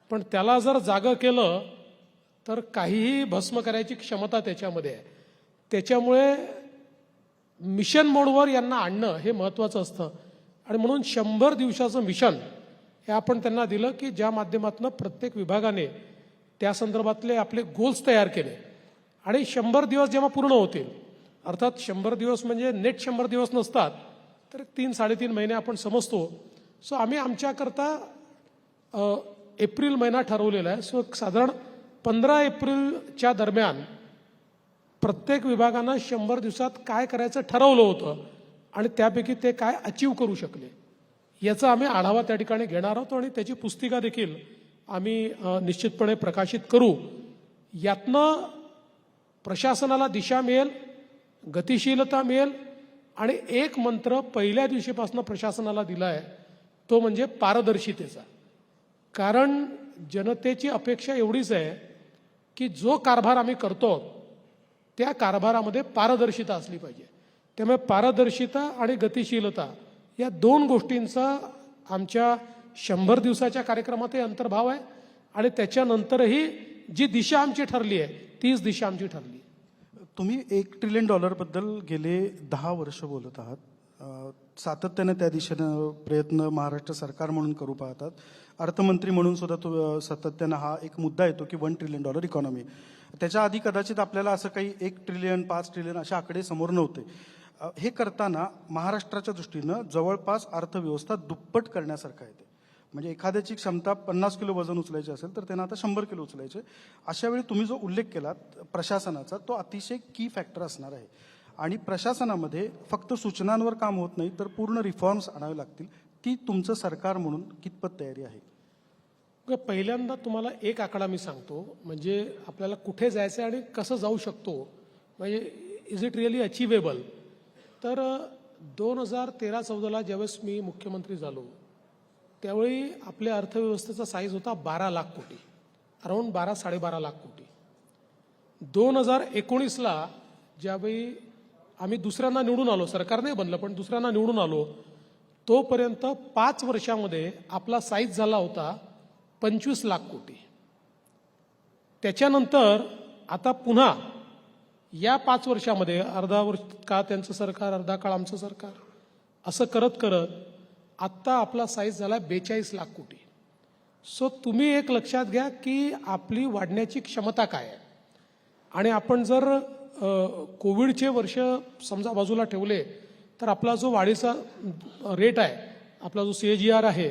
पण त्याला जर जागं केलं तर काहीही भस्म करायची क्षमता त्याच्यामध्ये आहे. त्याच्यामुळे मिशन मोडवर यांना आणणं हे महत्त्वाचं असतं. आणि म्हणून 100 दिवसाचं मिशन हे आपण त्यांना दिलं की ज्या माध्यमातून प्रत्येक विभागाने त्या संदर्भातले आपले गोल्स तयार केले. आणि 100 दिवस जेव्हा पूर्ण होतील, अर्थात 100 दिवस म्हणजे नेट 100 दिवस नसतात, तर 3-3.5 महिने आपण समजतो. सो आम्ही आमच्याकरता एप्रिल महिना ठरवलेला आहे. सो साधारण 15 एप्रिलच्या दरम्यान प्रत्येक विभागानं 100 दिवसात काय करायचं ठरवलं होतं आणि त्यापैकी ते काय अचीव करू शकले याचा आम्ही आढावा त्या ठिकाणी घेणार आहोत. आणि त्याची पुस्तिका देखील आम्ही निश्चितपणे प्रकाशित करू. यातनं प्रशासनाला दिशा मिळेल, गतिशीलता मिळेल. आणि एक मंत्र पहिल्या दिवशीपासून प्रशासनाला दिला आहे, तो म्हणजे पारदर्शितेचा. कारण जनतेची अपेक्षा एवढीच आहे की जो कारभार आम्ही करतो त्या कारभारामध्ये पारदर्शिता असली पाहिजे. त्यामुळे पारदर्शिता आणि गतिशीलता या 2 गोष्टींचा आमच्या 100 दिवसाच्या कार्यक्रमातही अंतर्भाव आहे. आणि त्याच्यानंतरही जी दिशा आमची ठरली आहे तीच दिशा आमची ठरली. तुम्ही $1 ट्रिलियन बद्दल गेले 10 वर्ष बोलत आहात. सातत्याने त्या दिशेनं प्रयत्न महाराष्ट्र सरकार म्हणून करू पाहतात. अर्थमंत्री म्हणून सुद्धा सातत्यानं हा एक मुद्दा येतो की $1 ट्रिलियन इकॉनॉमी. त्याच्या आधी कदाचित आपल्याला असं काही 1 ट्रिलियन 5 ट्रिलियन असे आकडे समोर नव्हते. हे करताना महाराष्ट्राच्या दृष्टीनं जवळपास अर्थव्यवस्था दुप्पट करण्यासारखं आहे. म्हणजे एखाद्याची क्षमता 50 किलो वजन उचलायची असेल तर त्यांना आता 100 किलो उचलायचे. अशा वेळी तुम्ही जो उल्लेख केलात प्रशासनाचा, तो अतिशय की फॅक्टर असणार आहे. आणि प्रशासनामध्ये फक्त सूचनांवर काम होत नाही तर पूर्ण रिफॉर्म्स आणावे लागतील. ती तुमचं सरकार म्हणून कितपत तयारी आहे? पहिल्यांदा तुम्हाला एक आकडा मी सांगतो, म्हणजे आपल्याला कुठे जायचं आणि कसं जाऊ शकतो, म्हणजे इज इट रिअली अचिवेबल. तर 2013-14 ज्यावेळेस मी मुख्यमंत्री झालो त्यावेळी आपल्या अर्थव्यवस्थेचा साईज होता 12 लाख कोटी, अराऊंड 12-12.5 लाख कोटी. 2019ला ज्यावेळी आम्ही दुसऱ्यांदा निवडून आलो, सरकार नाही बनलं पण दुसऱ्यांदा निवडून आलो, तोपर्यंत 5 वर्षामध्ये आपला साईज झाला होता 25 लाख कोटी. त्याच्यानंतर आता पुन्हा या 5 वर्षामध्ये अर्धा वर्ष का त्यांचं सरकार, अर्धा काळ आमचं सरकार, असं करत करत आत्ता आपला साईज झाला 42 लाख कोटी. सो तुम्ही एक लक्षात घ्या की आपली वाढण्याची क्षमता काय आहे. आणि आपण जर कोविडचे वर्ष समजा बाजूला ठेवले तर आपला जो वाढीचा रेट आहे, आपला जो CAGR आहे,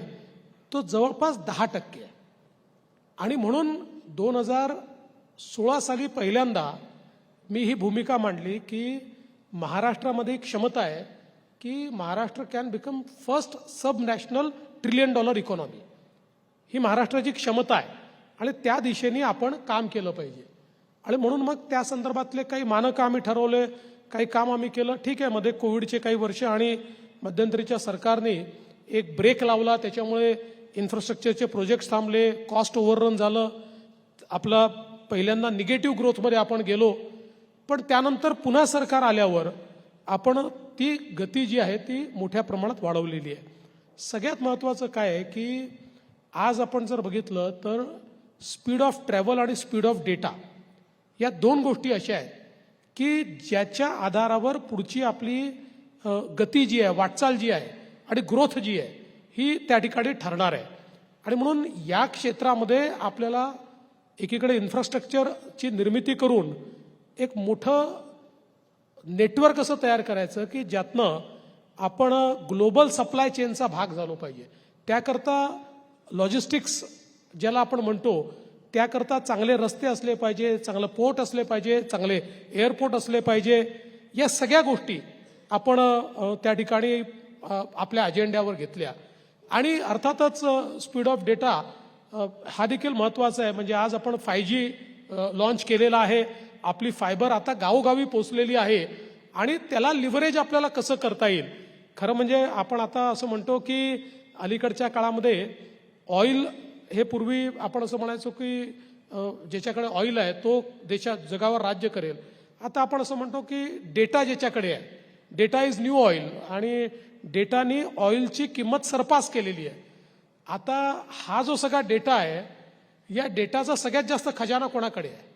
तो जवळपास 10% आहे. आणि म्हणून 2016 साली पहिल्यांदा मी ही भूमिका मांडली की महाराष्ट्रामध्ये क्षमता आहे की Maharashtra can become first sub national $1 trillion economy. ही महाराष्ट्राची क्षमता आहे आणि त्या दिशेने आपण काम केलं पाहिजे. आणि म्हणून मग त्या संदर्भातले काही मानकं आम्ही ठरवले, काही काम आम्ही केलं. ठीक आहे, मध्ये कोविडचे काही वर्ष आणि मध्यंतरीच्या सरकारने एक ब्रेक लावला, त्याच्यामुळे इन्फ्रास्ट्रक्चरचे प्रोजेक्ट्स थांबले, कॉस्ट ओव्हररन झालं, आपला पहिल्यांदा निगेटिव्ह ग्रोथमध्ये आपण गेलो. पण त्यानंतर पुन्हा सरकार आल्यावर आपण ती गती जी आहे ती मोठ्या प्रमाणात वाढवलेली आहे. सगळ्यात महत्त्वाचं काय आहे की आज आपण जर बघितलं तर स्पीड ऑफ ट्रॅव्हल आणि स्पीड ऑफ डेटा या 2 गोष्टी अशा आहेत की ज्याच्या आधारावर पुढची आपली गती जी आहे, वाटचाल जी आहे आणि ग्रोथ जी आहे ही त्या ठिकाणी ठरणार आहे. आणि म्हणून या क्षेत्रामध्ये आपल्याला एकीकडे इन्फ्रास्ट्रक्चरची निर्मिती करून एक मोठं नेटवर्क असं तयार करायचं की ज्यातनं आपण ग्लोबल सप्लाय चेनचा भाग झालो पाहिजे. त्याकरता लॉजिस्टिक्स ज्याला आपण म्हणतो त्याकरता चांगले रस्ते असले पाहिजे, चांगलं पोर्ट असले पाहिजे, चांगले एअरपोर्ट असले पाहिजे. या सगळ्या गोष्टी आपण त्या ठिकाणी आपल्या अजेंड्यावर घेतल्या. आणि अर्थातच स्पीड ऑफ डेटा हा देखील महत्त्वाचा आहे. म्हणजे आज आपण 5G लॉन्च केलेला आहे, आपली फायबर आता गावोगावी पोचलेली आहे आणि त्याला लिव्हरेज आपल्याला कसं करता येईल. खरं म्हणजे आपण आता असं म्हणतो की अलीकडच्या काळामध्ये ऑइल हे पूर्वी आपण असं म्हणायचो की ज्याच्याकडे ऑइल आहे तो जगावर राज्य करेल. आता आपण असं म्हणतो की डेटा ज्याच्याकडे आहे, डेटा इज न्यू ऑइल, आणि डेटानी ऑइलची किंमत सरपास केलेली आहे. आता हा जो सगळा डेटा आहे या डेटाचा सगळ्यात जास्त खजाना कोणाकडे आहे?